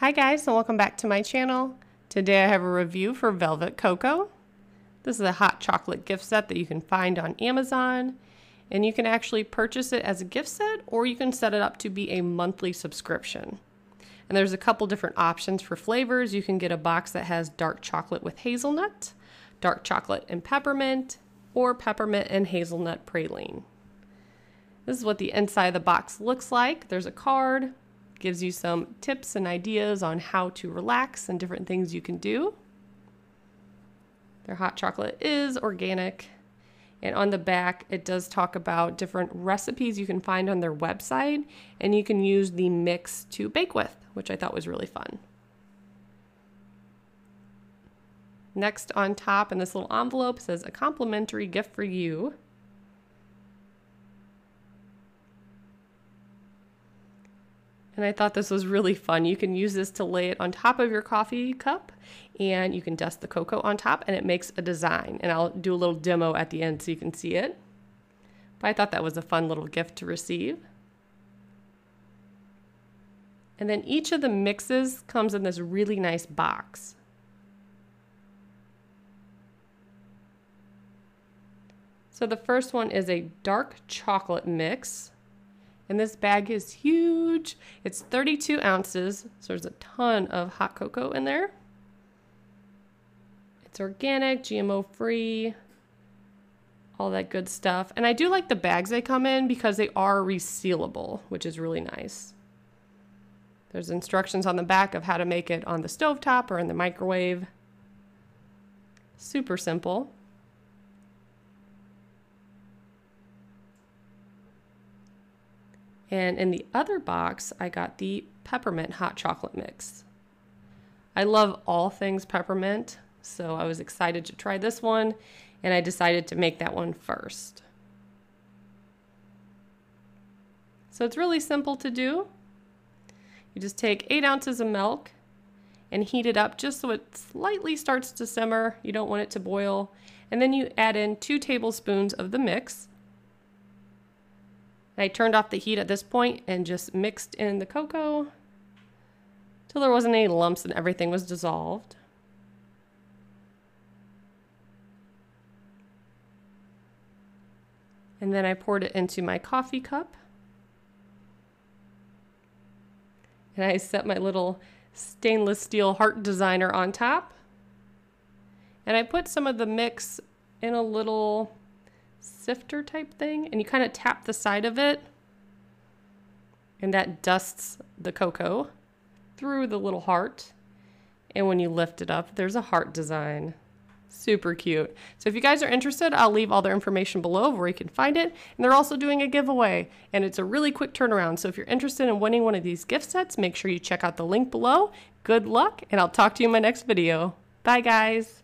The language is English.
Hi guys, and welcome back to my channel. Today I have a review for Velvet Cocoa. This is a hot chocolate gift set that you can find on Amazon, and you can actually purchase it as a gift set or you can set it up to be a monthly subscription. And there's a couple different options for flavors. You can get a box that has dark chocolate with hazelnut, dark chocolate and peppermint, or peppermint and hazelnut praline. This is what the inside of the box looks like. There's a card. Gives you some tips and ideas on how to relax and different things you can do. Their hot chocolate is organic, and on the back it does talk about different recipes you can find on their website, and you can use the mix to bake with, which I thought was really fun. Next on top in this little envelope says a complimentary gift for you. And I thought this was really fun. You can use this to lay it on top of your coffee cup, and you can dust the cocoa on top, and it makes a design. And I'll do a little demo at the end so you can see it. But I thought that was a fun little gift to receive. And then each of the mixes comes in this really nice box. So the first one is a dark chocolate mix. And this bag is huge. It's 32 ounces, so there's a ton of hot cocoa in there. It's organic, GMO-free, all that good stuff. And I do like the bags they come in because they are resealable, which is really nice. There's instructions on the back of how to make it on the stovetop or in the microwave. Super simple. And in the other box, I got the peppermint hot chocolate mix. I love all things peppermint, so I was excited to try this one, and I decided to make that one first. So it's really simple to do. You just take 8 ounces of milk and heat it up just so it slightly starts to simmer. You don't want it to boil. And then you add in 2 tablespoons of the mix. I turned off the heat at this point and just mixed in the cocoa till there wasn't any lumps and everything was dissolved. And then I poured it into my coffee cup. And I set my little stainless steel heart designer on top. And I put some of the mix in a little sifter type thing, and you kind of tap the side of it, and that dusts the cocoa through the little heart, and when you lift it up there's a heart design. Super cute. So if you guys are interested, I'll leave all their information below where you can find it, and they're also doing a giveaway, and it's a really quick turnaround. So if you're interested in winning one of these gift sets, make sure you check out the link below. Good luck, and I'll talk to you in my next video. Bye guys.